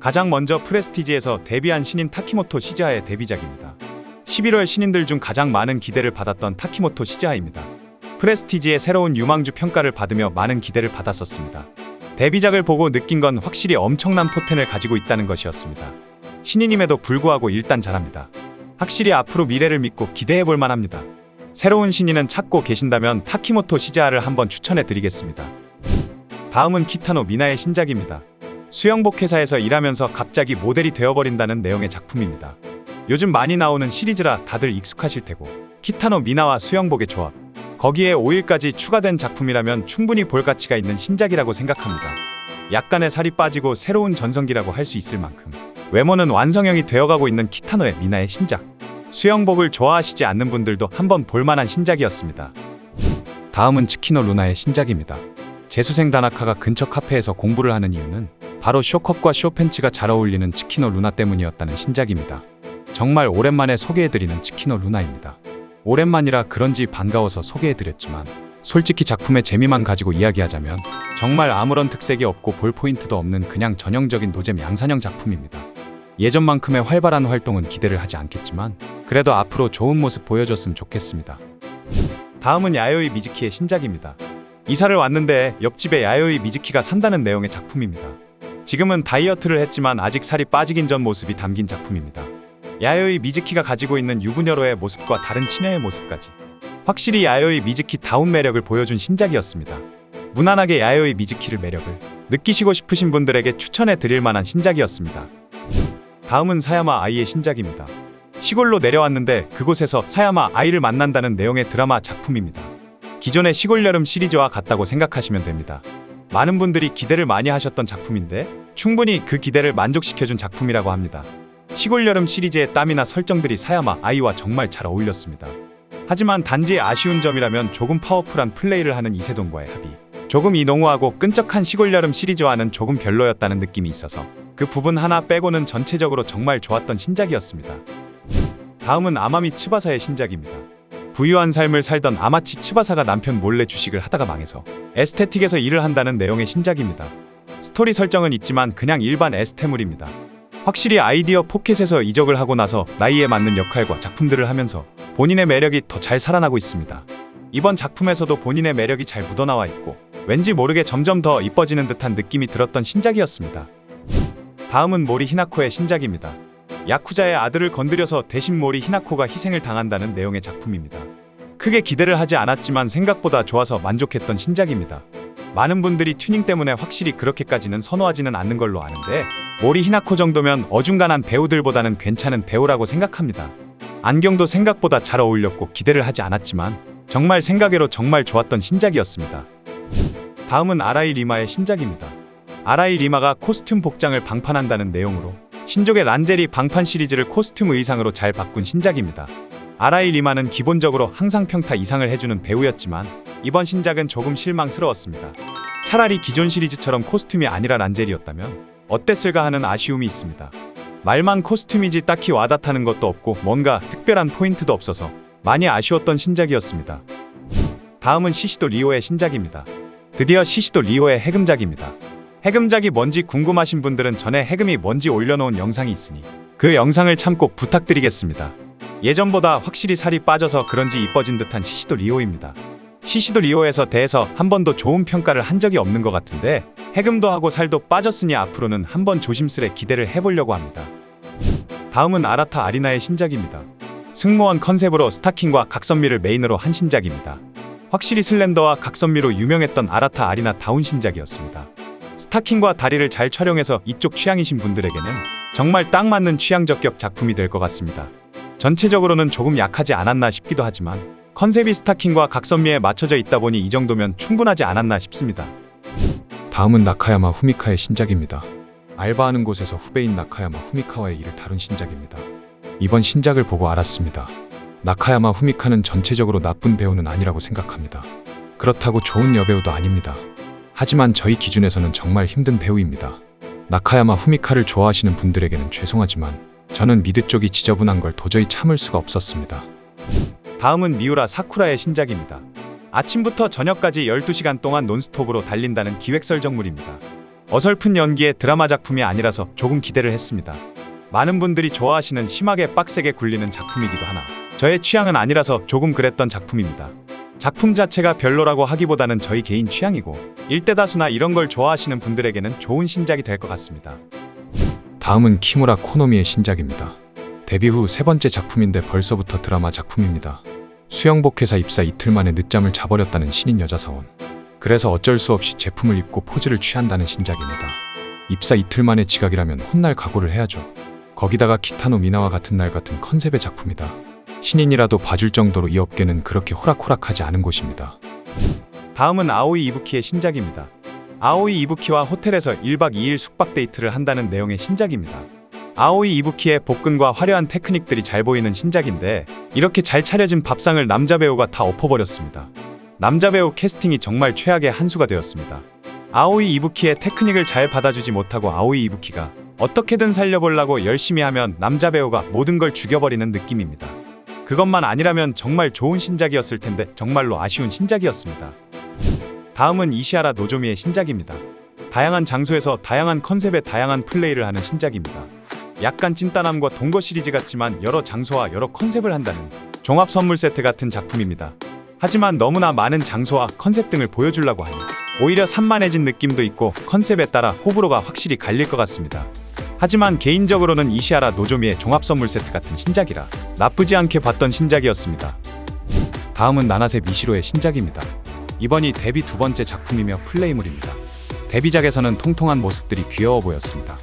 가장 먼저 프레스티지에서 데뷔한 신인 타키모토 시즈하의 데뷔작입니다. 11월 신인들 중 가장 많은 기대를 받았던 타키모토 시즈하입니다. 프레스티지의 새로운 유망주 평가를 받으며 많은 기대를 받았었습니다. 데뷔작을 보고 느낀 건 확실히 엄청난 포텐을 가지고 있다는 것이었습니다. 신인임에도 불구하고 일단 잘합니다. 확실히 앞으로 미래를 믿고 기대해볼 만합니다. 새로운 신인은 찾고 계신다면 타키모토 시즈하를 한번 추천해드리겠습니다. 다음은 키타노 미나의 신작입니다. 수영복 회사에서 일하면서 갑자기 모델이 되어버린다는 내용의 작품입니다. 요즘 많이 나오는 시리즈라 다들 익숙하실 테고, 키타노 미나와 수영복의 조합, 거기에 5일까지 추가된 작품이라면 충분히 볼 가치가 있는 신작이라고 생각합니다. 약간의 살이 빠지고 새로운 전성기라고 할 수 있을 만큼 외모는 완성형이 되어가고 있는 키타노의 미나의 신작, 수영복을 좋아하시지 않는 분들도 한번 볼만한 신작이었습니다. 다음은 츠키노 루나의 신작입니다. 재수생 다나카가 근처 카페에서 공부를 하는 이유는 바로 쇼컷과 쇼팬츠가 잘 어울리는 츠키노 루나 때문이었다는 신작입니다. 정말 오랜만에 소개해드리는 츠키노 루나입니다. 오랜만이라 그런지 반가워서 소개해드렸지만 솔직히 작품의 재미만 가지고 이야기하자면 정말 아무런 특색이 없고 볼 포인트도 없는 그냥 전형적인 노잼 양산형 작품입니다. 예전만큼의 활발한 활동은 기대를 하지 않겠지만 그래도 앞으로 좋은 모습 보여줬으면 좋겠습니다. 다음은 야요이 미즈키의 신작입니다. 이사를 왔는데 옆집에 야요이 미즈키가 산다는 내용의 작품입니다. 지금은 다이어트를 했지만 아직 살이 빠지긴 전 모습이 담긴 작품입니다. 야요이 미즈키가 가지고 있는 유부녀로의 모습과 다른 치녀의 모습까지 확실히 야요이 미즈키 다운 매력을 보여준 신작이었습니다. 무난하게 야요이 미즈키를 매력을 느끼시고 싶으신 분들에게 추천해 드릴 만한 신작이었습니다. 다음은 사야마 아이의 신작입니다. 시골로 내려왔는데 그곳에서 사야마 아이를 만난다는 내용의 드라마 작품입니다. 기존의 시골 여름 시리즈와 같다고 생각하시면 됩니다. 많은 분들이 기대를 많이 하셨던 작품인데 충분히 그 기대를 만족시켜준 작품이라고 합니다. 시골 여름 시리즈의 땀이나 설정들이 사야마 아이와 정말 잘 어울렸습니다. 하지만 단지 아쉬운 점이라면 조금 파워풀한 플레이를 하는 이세동과의 합이 조금 이농후하고 끈적한 시골 여름 시리즈와는 조금 별로였다는 느낌이 있어서 그 부분 하나 빼고는 전체적으로 정말 좋았던 신작이었습니다. 다음은 아마미 츠바사의 신작입니다. 부유한 삶을 살던 아마치 츠바사가 남편 몰래 주식을 하다가 망해서 에스테틱에서 일을 한다는 내용의 신작입니다. 스토리 설정은 있지만 그냥 일반 에스테물입니다. 확실히 아이디어 포켓에서 이적을 하고 나서 나이에 맞는 역할과 작품들을 하면서 본인의 매력이 더 잘 살아나고 있습니다. 이번 작품에서도 본인의 매력이 잘 묻어나와 있고 왠지 모르게 점점 더 이뻐지는 듯한 느낌이 들었던 신작이었습니다. 다음은 모리 히나코의 신작입니다. 야쿠자의 아들을 건드려서 대신 모리 히나코가 희생을 당한다는 내용의 작품입니다. 크게 기대를 하지 않았지만 생각보다 좋아서 만족했던 신작입니다. 많은 분들이 튜닝 때문에 확실히 그렇게까지는 선호하지는 않는 걸로 아는데 모리 히나코 정도면 어중간한 배우들보다는 괜찮은 배우라고 생각합니다. 안경도 생각보다 잘 어울렸고 기대를 하지 않았지만 정말 생각외로 정말 좋았던 신작이었습니다. 다음은 아라이 리마의 신작입니다. 아라이 리마가 코스튬 복장을 방판한다는 내용으로 신족의 란제리 방판 시리즈를 코스튬 의상으로 잘 바꾼 신작입니다. 아라이 리마는 기본적으로 항상 평타 이상을 해주는 배우였지만 이번 신작은 조금 실망스러웠습니다. 차라리 기존 시리즈처럼 코스튬이 아니라 란제리였다면 어땠을까 하는 아쉬움이 있습니다. 말만 코스튬이지 딱히 와닿다는 것도 없고 뭔가 특별한 포인트도 없어서 많이 아쉬웠던 신작이었습니다. 다음은 시시도 리오의 신작입니다. 드디어 시시도 리오의 해금작입니다. 해금작이 뭔지 궁금하신 분들은 전에 해금이 뭔지 올려놓은 영상이 있으니 그 영상을 참고 부탁드리겠습니다. 예전보다 확실히 살이 빠져서 그런지 이뻐진 듯한 시시도 리오입니다. 시시도 리오에서 대해서 한 번도 좋은 평가를 한 적이 없는 것 같은데 해금도 하고 살도 빠졌으니 앞으로는 한번 조심스레 기대를 해보려고 합니다. 다음은 아라타 아리나의 신작입니다. 승무원 컨셉으로 스타킹과 각선미를 메인으로 한 신작입니다. 확실히 슬렌더와 각선미로 유명했던 아라타 아리나 다운 신작이었습니다. 스타킹과 다리를 잘 촬영해서 이쪽 취향이신 분들에게는 정말 딱 맞는 취향 저격 작품이 될 것 같습니다. 전체적으로는 조금 약하지 않았나 싶기도 하지만 컨셉이 스타킹과 각선미에 맞춰져 있다 보니 이 정도면 충분하지 않았나 싶습니다. 다음은 나카야마 후미카의 신작입니다. 알바하는 곳에서 후배인 나카야마 후미카와의 일을 다룬 신작입니다. 이번 신작을 보고 알았습니다. 나카야마 후미카는 전체적으로 나쁜 배우는 아니라고 생각합니다. 그렇다고 좋은 여배우도 아닙니다. 하지만 저희 기준에서는 정말 힘든 배우입니다. 나카야마 후미카를 좋아하시는 분들에게는 죄송하지만 저는 미드 쪽이 지저분한 걸 도저히 참을 수가 없었습니다. 다음은 미우라 사쿠라의 신작입니다. 아침부터 저녁까지 12시간 동안 논스톱으로 달린다는 기획설정물입니다. 어설픈 연기의 드라마 작품이 아니라서 조금 기대를 했습니다. 많은 분들이 좋아하시는 심하게 빡세게 굴리는 작품이기도 하나 저의 취향은 아니라서 조금 그랬던 작품입니다. 작품 자체가 별로라고 하기보다는 저희 개인 취향이고 일대다수나 이런 걸 좋아하시는 분들에게는 좋은 신작이 될 것 같습니다. 다음은 키무라 코노미의 신작입니다. 데뷔 후 세 번째 작품인데 벌써부터 드라마 작품입니다. 수영복회사 입사 이틀 만에 늦잠을 자버렸다는 신인 여자 사원. 그래서 어쩔 수 없이 제품을 입고 포즈를 취한다는 신작입니다. 입사 이틀 만에 지각이라면 혼날 각오를 해야죠. 거기다가 키타노 미나와 같은 날 같은 컨셉의 작품이다. 신인이라도 봐줄 정도로 이 업계는 그렇게 호락호락하지 않은 곳입니다. 다음은 아오이 이부키의 신작입니다. 아오이 이부키와 호텔에서 1박 2일 숙박 데이트를 한다는 내용의 신작입니다. 아오이 이부키의 복근과 화려한 테크닉들이 잘 보이는 신작인데 이렇게 잘 차려진 밥상을 남자 배우가 다 엎어버렸습니다. 남자 배우 캐스팅이 정말 최악의 한 수가 되었습니다. 아오이 이부키의 테크닉을 잘 받아주지 못하고 아오이 이부키가 어떻게든 살려보려고 열심히 하면 남자 배우가 모든 걸 죽여버리는 느낌입니다. 그것만 아니라면 정말 좋은 신작이었을 텐데 정말로 아쉬운 신작이었습니다. 다음은 이시하라 노조미의 신작입니다. 다양한 장소에서 다양한 컨셉의 다양한 플레이를 하는 신작입니다. 약간 찐따남과 동거 시리즈 같지만 여러 장소와 여러 컨셉을 한다는 종합 선물 세트 같은 작품입니다. 하지만 너무나 많은 장소와 컨셉 등을 보여주려고 하니 오히려 산만해진 느낌도 있고 컨셉에 따라 호불호가 확실히 갈릴 것 같습니다. 하지만 개인적으로는 이시하라 노조미의 종합 선물 세트 같은 신작이라 나쁘지 않게 봤던 신작이었습니다. 다음은 나나세 미시로의 신작입니다. 이번이 데뷔 두 번째 작품이며 플레이물입니다. 데뷔작에서는 통통한 모습들이 귀여워 보였습니다.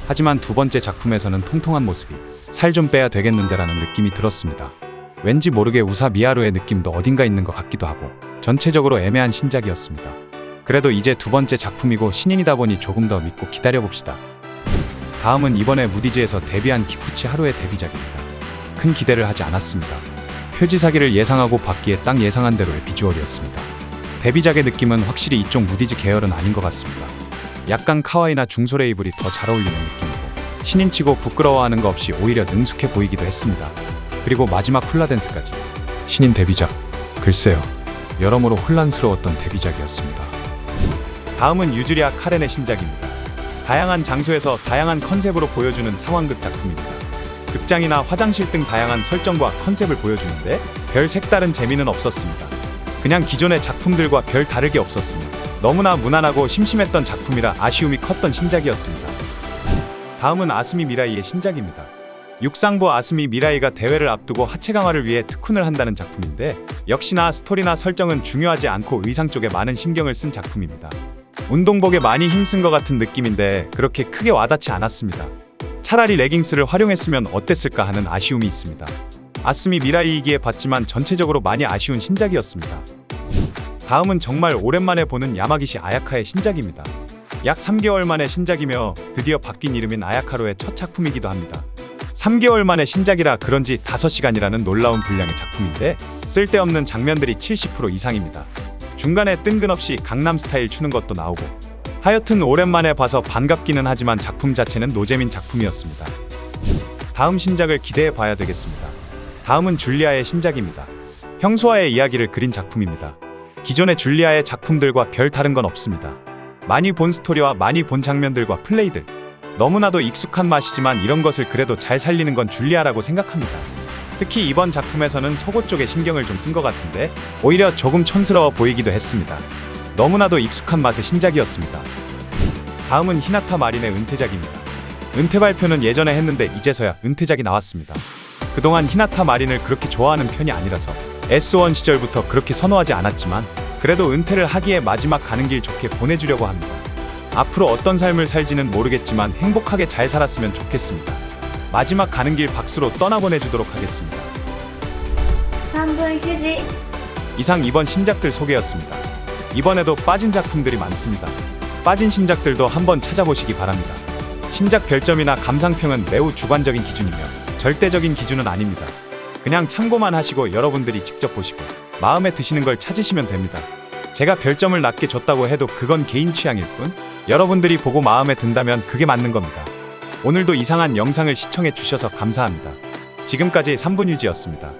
하지만 두 번째 작품에서는 통통한 모습이 살 좀 빼야 되겠는데라는 느낌이 들었습니다. 왠지 모르게 우사 미하루의 느낌도 어딘가 있는 것 같기도 하고 전체적으로 애매한 신작이었습니다. 그래도 이제 두 번째 작품이고 신인이다 보니 조금 더 믿고 기다려봅시다. 다음은 이번에 무디즈에서 데뷔한 키쿠치 하루의 데뷔작입니다. 큰 기대를 하지 않았습니다. 표지 사기를 예상하고 받기에 딱 예상한 대로의 비주얼이었습니다. 데뷔작의 느낌은 확실히 이쪽 무디즈 계열은 아닌 것 같습니다. 약간 카와이나 중소 레이블이 더 잘 어울리는 느낌이고 신인치고 부끄러워하는 거 없이 오히려 능숙해 보이기도 했습니다. 그리고 마지막 훌라댄스까지 신인 데뷔작, 글쎄요, 여러모로 혼란스러웠던 데뷔작이었습니다. 다음은 유즈리아 카렌의 신작입니다. 다양한 장소에서 다양한 컨셉으로 보여주는 상황극 작품입니다. 극장이나 화장실 등 다양한 설정과 컨셉을 보여주는데 별 색다른 재미는 없었습니다. 그냥 기존의 작품들과 별 다르게 없었습니다. 너무나 무난하고 심심했던 작품이라 아쉬움이 컸던 신작이었습니다. 다음은 아스미 미라이의 신작입니다. 육상부 아스미 미라이가 대회를 앞두고 하체 강화를 위해 특훈을 한다는 작품인데 역시나 스토리나 설정은 중요하지 않고 의상 쪽에 많은 신경을 쓴 작품입니다. 운동복에 많이 힘쓴 것 같은 느낌인데 그렇게 크게 와닿지 않았습니다. 차라리 레깅스를 활용했으면 어땠을까 하는 아쉬움이 있습니다. 아스미 미라이이기에 봤지만 전체적으로 많이 아쉬운 신작이었습니다. 다음은 정말 오랜만에 보는 야마기시 아야카의 신작입니다. 약 3개월 만의 신작이며 드디어 바뀐 이름인 아야카로의 첫 작품이기도 합니다. 3개월 만의 신작이라 그런지 5시간이라는 놀라운 분량의 작품인데 쓸데없는 장면들이 70% 이상입니다. 중간에 뜬금없이 강남 스타일 추는 것도 나오고 하여튼 오랜만에 봐서 반갑기는 하지만 작품 자체는 노재민 작품이었습니다. 다음 신작을 기대해 봐야 되겠습니다. 다음은 줄리아의 신작입니다. 형수와의 이야기를 그린 작품입니다. 기존의 줄리아의 작품들과 별 다른 건 없습니다. 많이 본 스토리와 많이 본 장면들과 플레이들, 너무나도 익숙한 맛이지만 이런 것을 그래도 잘 살리는 건 줄리아라고 생각합니다. 특히 이번 작품에서는 속옷 쪽에 신경을 좀 쓴 것 같은데 오히려 조금 촌스러워 보이기도 했습니다. 너무나도 익숙한 맛의 신작이었습니다. 다음은 히나타 마린의 은퇴작입니다. 은퇴 발표는 예전에 했는데 이제서야 은퇴작이 나왔습니다. 그동안 히나타 마린을 그렇게 좋아하는 편이 아니라서 S1 시절부터 그렇게 선호하지 않았지만 그래도 은퇴를 하기에 마지막 가는 길 좋게 보내주려고 합니다. 앞으로 어떤 삶을 살지는 모르겠지만 행복하게 잘 살았으면 좋겠습니다. 마지막 가는 길 박수로 떠나보내주도록 하겠습니다. 3분 휴지. 이상 이번 신작들 소개였습니다. 이번에도 빠진 작품들이 많습니다. 빠진 신작들도 한번 찾아보시기 바랍니다. 신작 별점이나 감상평은 매우 주관적인 기준이며 절대적인 기준은 아닙니다. 그냥 참고만 하시고 여러분들이 직접 보시고 마음에 드시는 걸 찾으시면 됩니다. 제가 별점을 낮게 줬다고 해도 그건 개인 취향일 뿐 여러분들이 보고 마음에 든다면 그게 맞는 겁니다. 오늘도 이상한 영상을 시청해 주셔서 감사합니다. 지금까지 3분 유지였습니다.